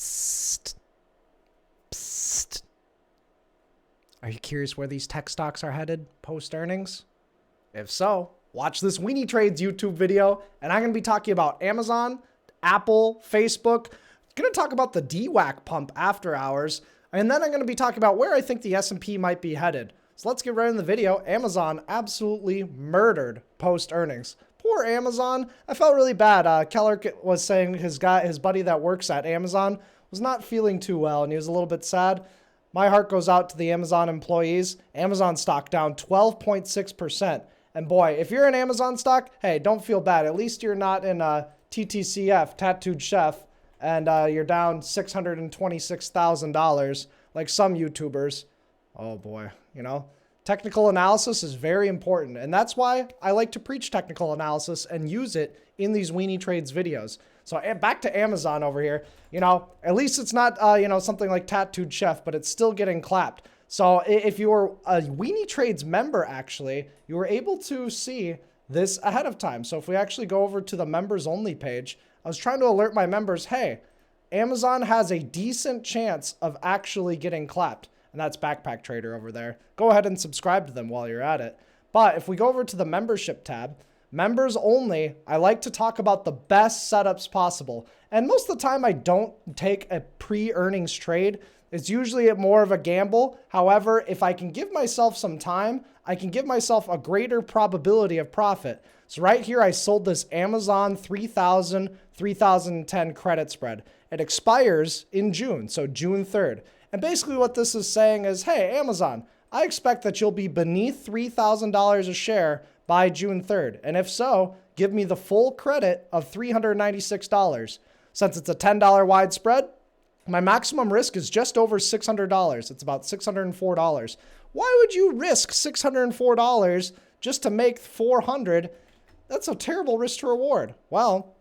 Psst. Psst. Are you curious where these tech stocks are headed post-earnings? If so, watch this Weenie Trades YouTube video, and I'm going to be talking about Amazon, Apple, Facebook. I'm going to talk about the DWAC Pump after hours, and then I'm going to be talking about where I think the S&P might be headed. So let's get right in the video. Amazon absolutely murdered post-earnings. Poor Amazon. I felt really bad. Keller was saying his buddy that works at Amazon was not feeling too well, and he was a little bit sad. My heart goes out to the Amazon employees. Amazon stock down 12.6%. And boy, if you're in Amazon stock, hey, don't feel bad. At least you're not in TTCF, Tattooed Chef, and you're down $626,000 like some YouTubers. Oh boy, you know, technical analysis is very important. And that's why I like to preach technical analysis and use it in these Weenie Trades videos. So back to Amazon over here, you know, at least it's not, you know, something like Tattooed Chef, but it's still getting clapped. So if you were a Weenie Trades member, actually, you were able to see this ahead of time. So if we actually go over to the members only page, I was trying to alert my members, hey, Amazon has a decent chance of actually getting clapped. And that's Backpack Trader over there. Go ahead and subscribe to them while you're at it. But if we go over to the membership tab, members only, I like to talk about the best setups possible. And most of the time I don't take a pre-earnings trade. It's usually more of a gamble. However, if I can give myself some time, I can give myself a greater probability of profit. So right here, I sold this Amazon 3010 credit spread. It expires in June, so June 3rd. And basically what this is saying is, hey, Amazon, I expect that you'll be beneath $3,000 a share by June 3rd. And if so, give me the full credit of $396. Since it's a $10 wide spread, my maximum risk is just over $600. It's about $604. Why would you risk $604 just to make $400? That's a terrible risk to reward. Well,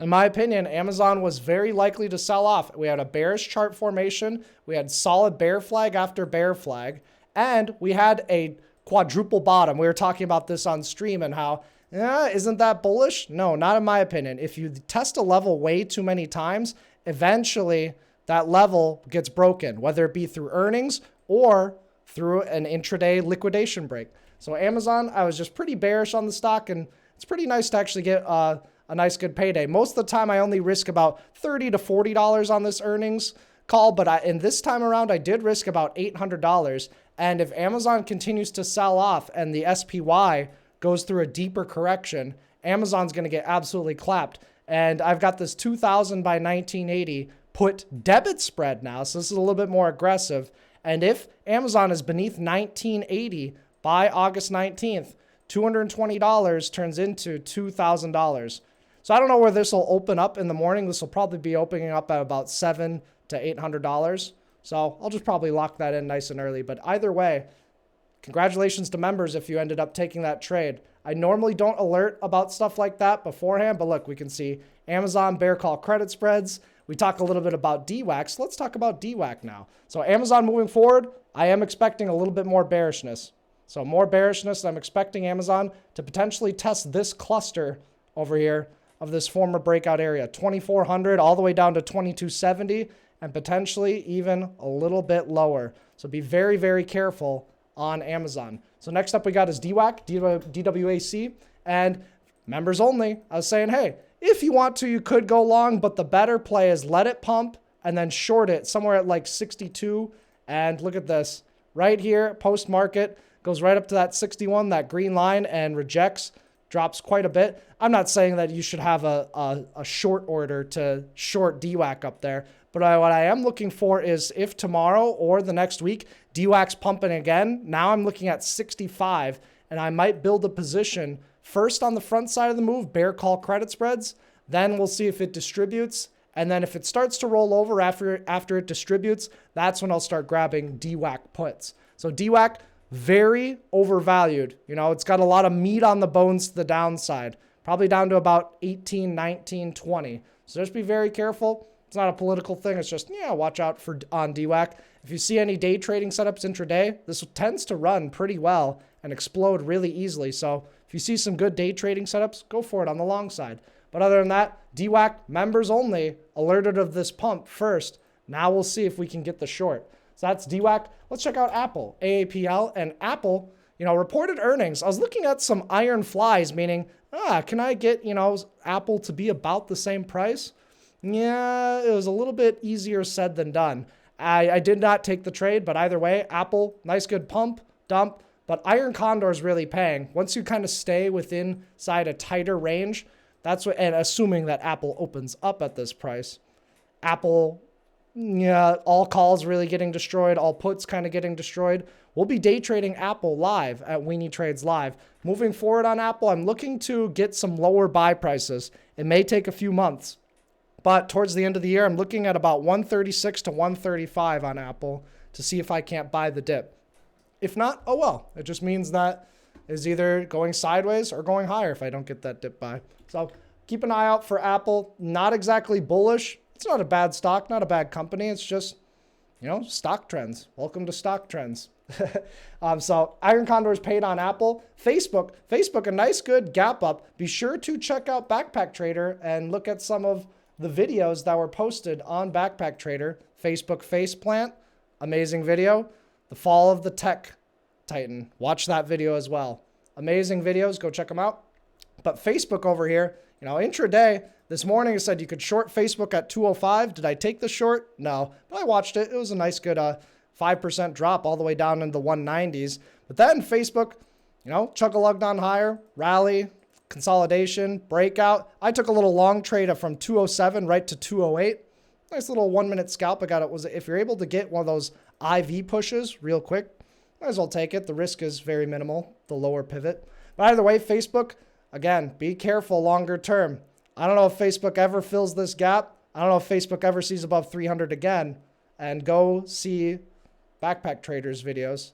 in my opinion, Amazon was very likely to sell off. We had a bearish chart formation. We had solid bear flag after bear flag. And we had a quadruple bottom. We were talking about this on stream and how, isn't that bullish? No, not in my opinion. If you test a level way too many times, eventually that level gets broken, whether it be through earnings or through an intraday liquidation break. So Amazon, I was just pretty bearish on the stock, and it's pretty nice to actually get a nice good payday. Most of the time I only risk about $30 to $40 on this earnings call, but in this time around I did risk about $800. And if Amazon continues to sell off and the SPY goes through a deeper correction, Amazon's going to get absolutely clapped. And I've got this 2000 by 1980 put debit spread now, so this is a little bit more aggressive. And if Amazon is beneath 1980 by August 19th, $220 turns into $2,000. So I don't know where this will open up in the morning. This will probably be opening up at about $700 to $800. So I'll just probably lock that in nice and early. But either way, congratulations to members if you ended up taking that trade. I normally don't alert about stuff like that beforehand, but look, we can see Amazon bear call credit spreads. We talk a little bit about DWAC, so let's talk about DWAC now. So Amazon moving forward, I am expecting a little bit more bearishness. So more bearishness, I'm expecting Amazon to potentially test this cluster over here of this former breakout area, 2,400 all the way down to 2,270, and potentially even a little bit lower. So be very, very careful on Amazon. So next up we got is DWAC, DWAC, and members only. I was saying, hey, if you want to, you could go long, but the better play is let it pump and then short it somewhere at like 62. And look at this right here, post market goes right up to that 61, that green line, and rejects, drops quite a bit. I'm not saying that you should have a short order to short DWAC up there, but what I am looking for is if tomorrow or the next week, DWAC's pumping again, now I'm looking at 65, and I might build a position first on the front side of the move, bear call credit spreads, then we'll see if it distributes, and then if it starts to roll over after it distributes, that's when I'll start grabbing DWAC puts. So DWAC, very overvalued. You know, it's got a lot of meat on the bones to the downside, probably down to about 18, 19, 20. So just be very careful. It's not a political thing. It's just, yeah, watch out for on DWAC. If you see any day trading setups intraday, this tends to run pretty well and explode really easily. So if you see some good day trading setups, go for it on the long side. But other than that, DWAC members only, alerted of this pump first. Now we'll see if we can get the short. So that's DWAC. Let's check out Apple, AAPL, and Apple, reported earnings. I was looking at some iron flies, meaning, can I get, Apple to be about the same price? Yeah, it was a little bit easier said than done. I did not take the trade, but either way, Apple, nice good pump, dump, but iron condors really paying. Once you kind of stay inside a tighter range, that's what, and assuming that Apple opens up at this price, Apple, yeah, all calls really getting destroyed, all puts kind of getting destroyed. We'll be day trading Apple live at Weenie Trades Live. Moving forward on Apple, I'm looking to get some lower buy prices. It may take a few months, but towards the end of the year, I'm looking at about 136 to 135 on Apple to see if I can't buy the dip. If not, oh well. It just means that is either going sideways or going higher if I don't get that dip buy. So keep an eye out for Apple. Not exactly bullish. It's not a bad stock, not a bad company. It's just, stock trends. Welcome to stock trends. So iron condors paid on Apple. Facebook, a nice good gap up. Be sure to check out Backpack Trader and look at some of the videos that were posted on Backpack Trader. Facebook faceplant, amazing video. The fall of the tech titan. Watch that video as well. Amazing videos. Go check them out. But Facebook over here, intraday, this morning it said you could short Facebook at 205. Did I take the short? No. But I watched it. It was a nice good 5% drop all the way down into the 190s. But then Facebook, chug-a-lugged on higher, rally, consolidation, breakout. I took a little long trade from 207 right to 208. Nice little 1 minute scalp. I got it. If you're able to get one of those IV pushes real quick, might as well take it. The risk is very minimal, the lower pivot. But either way, Facebook, again, be careful longer term. I don't know if Facebook ever fills this gap. I don't know if Facebook ever sees above 300 again. And go see Backpack Traders videos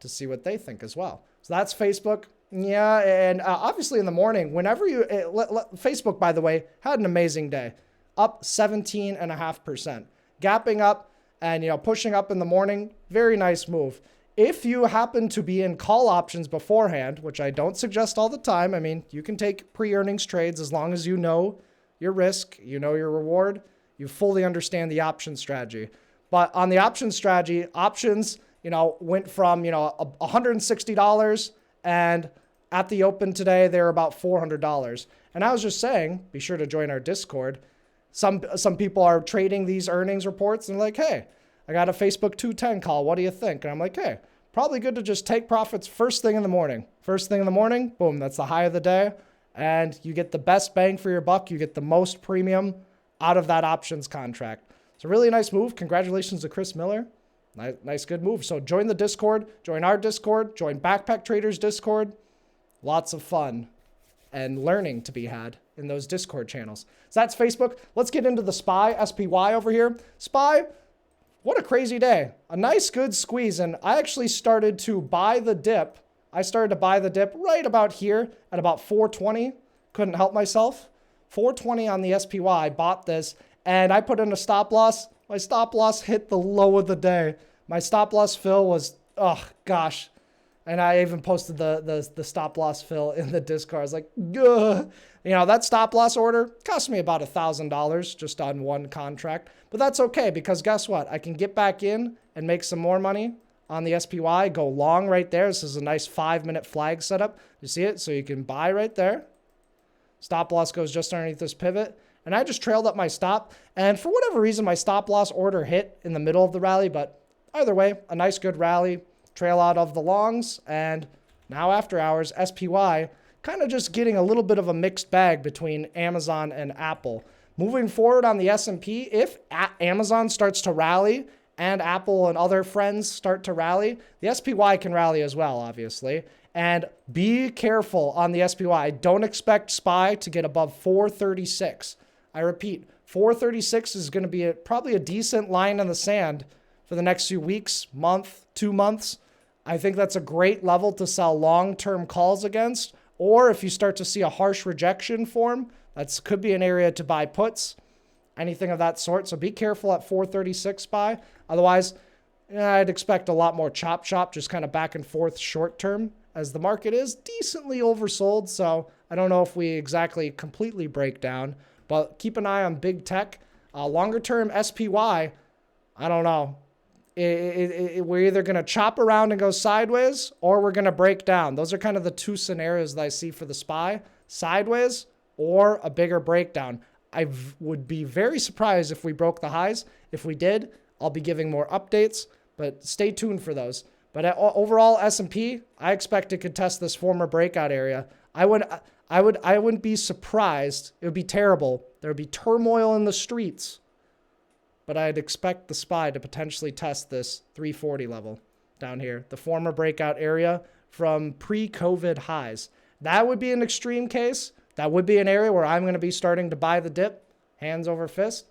to see what they think as well. So that's Facebook. Yeah, and obviously in the morning, Facebook, by the way, had an amazing day. Up 17.5%. Gapping up and, pushing up in the morning. Very nice move. If you happen to be in call options beforehand, which I don't suggest all the time, I mean, you can take pre-earnings trades as long as you know your risk, you know your reward, you fully understand the option strategy. But on the option strategy, options, went from, $160 and at the open today, they're about $400. And I was just saying, be sure to join our Discord. Some people are trading these earnings reports and like, hey, I got a Facebook 210 call. What do you think? And I'm like, hey, probably good to just take profits first thing in the morning. First thing in the morning, boom, that's the high of the day. And you get the best bang for your buck. You get the most premium out of that options contract. It's a really nice move. Congratulations to Chris Miller. Nice, good move. So join the Discord, join our Discord, join Backpack Traders Discord. Lots of fun and learning to be had in those Discord channels. So that's Facebook. Let's get into the SPY over here. SPY, what a crazy day. A nice good squeeze. And I actually started to buy the dip. I started to buy the dip right about here at about 420. Couldn't help myself. 420 on the SPY. Bought this and I put in a stop loss. My stop loss hit the low of the day. My stop loss fill was, oh gosh. And I even posted the stop loss fill in the Discord. I was like, ugh. That stop loss order cost me about $1,000 just on one contract. But that's okay because guess what? I can get back in and make some more money on the SPY. Go long right there. This is a nice 5-minute flag setup. You see it? So you can buy right there. Stop loss goes just underneath this pivot. And I just trailed up my stop. And for whatever reason, my stop loss order hit in the middle of the rally. But either way, a nice good rally. Trail out of the longs. And now after hours, SPY kind of just getting a little bit of a mixed bag between Amazon and Apple. Moving forward on the S&P, if Amazon starts to rally and Apple and other friends start to rally, the SPY can rally as well, obviously. And be careful on the SPY. Don't expect SPY to get above 436. I repeat, 436 is going to be probably a decent line in the sand for the next few weeks, month, 2 months. I think that's a great level to sell long-term calls against. Or if you start to see a harsh rejection form, that could be an area to buy puts, anything of that sort. So be careful at 436 SPY. Otherwise, I'd expect a lot more chop, just kind of back and forth short term, as the market is decently oversold. So I don't know if we exactly completely break down, but keep an eye on big tech. Longer term SPY, I don't know. We're either going to chop around and go sideways, or we're going to break down. Those are kind of the two scenarios that I see for the SPY: sideways or a bigger breakdown. I would be very surprised if we broke the highs. If we did, I'll be giving more updates, but stay tuned for those. But overall S&P, I expect it could test this former breakout area. I wouldn't be surprised. It would be terrible. There would be turmoil in the streets. But I'd expect the SPY to potentially test this 340 level down here, the former breakout area from pre-COVID highs. That would be an extreme case. That would be an area where I'm going to be starting to buy the dip, hands over fist.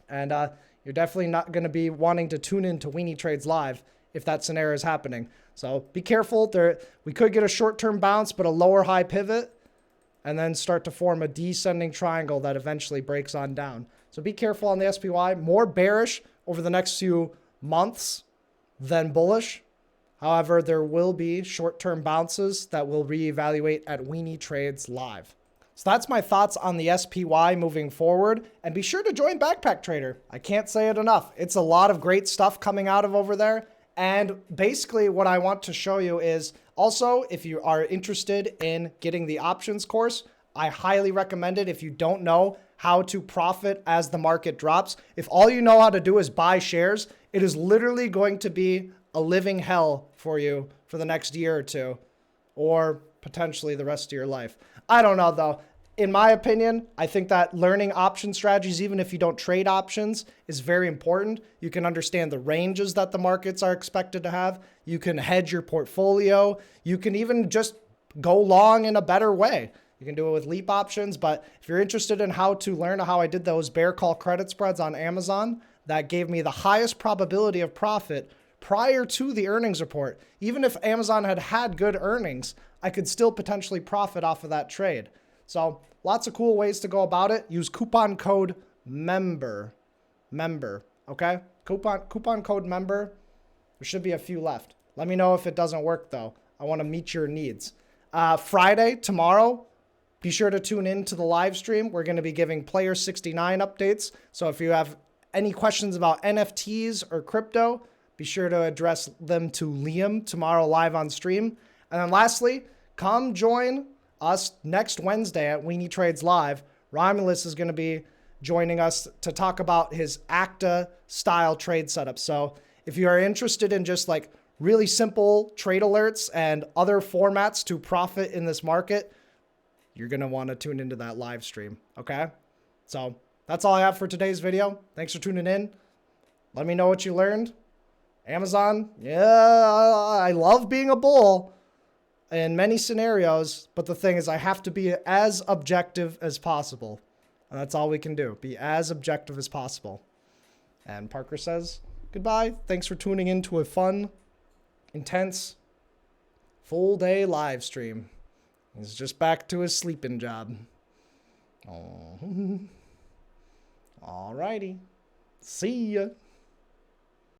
And you're definitely not going to be wanting to tune into Weenie Trades live if that scenario is happening. So be careful. We could get a short-term bounce, but a lower high pivot, and then start to form a descending triangle that eventually breaks on down. So be careful on the SPY. More bearish over the next few months than bullish. However, there will be short-term bounces that we'll reevaluate at Weenie Trades live. So that's my thoughts on the SPY moving forward. And be sure to join Backpack Trader. I can't say it enough. It's a lot of great stuff coming out of over there. And basically what I want to show you is also, if you are interested in getting the options course, I highly recommend it. If you don't know how to profit as the market drops, if all you know how to do is buy shares, it is literally going to be a living hell for you for the next year or two, or potentially the rest of your life. I don't know though. In my opinion, I think that learning option strategies, even if you don't trade options, is very important. You can understand the ranges that the markets are expected to have. You can hedge your portfolio. You can even just go long in a better way. You can do it with leap options, but if you're interested in how to learn how I did those bear call credit spreads on Amazon, that gave me the highest probability of profit prior to the earnings report. Even if Amazon had good earnings, I could still potentially profit off of that trade. So lots of cool ways to go about it. Use coupon code MEMBER. Okay? Coupon code MEMBER. There should be a few left. Let me know if it doesn't work though. I want to meet your needs. Friday, tomorrow, be sure to tune in to the live stream. We're going to be giving Player 69 updates. So if you have any questions about NFTs or crypto, be sure to address them to Liam tomorrow live on stream. And then lastly, come join us next Wednesday at Weenie Trades Live. Romulus is going to be joining us to talk about his ACTA style trade setup. So if you are interested in just like really simple trade alerts and other formats to profit in this market, you're going to want to tune into that live stream. Okay. So that's all I have for today's video. Thanks for tuning in. Let me know what you learned. Amazon. Yeah, I love being a bull in many scenarios, but the thing is I have to be as objective as possible. And that's all we can do. Be as objective as possible. And Parker says, goodbye. Thanks for tuning in to a fun, intense, full day live stream. He's just back to his sleeping job. Oh. Alrighty. See ya.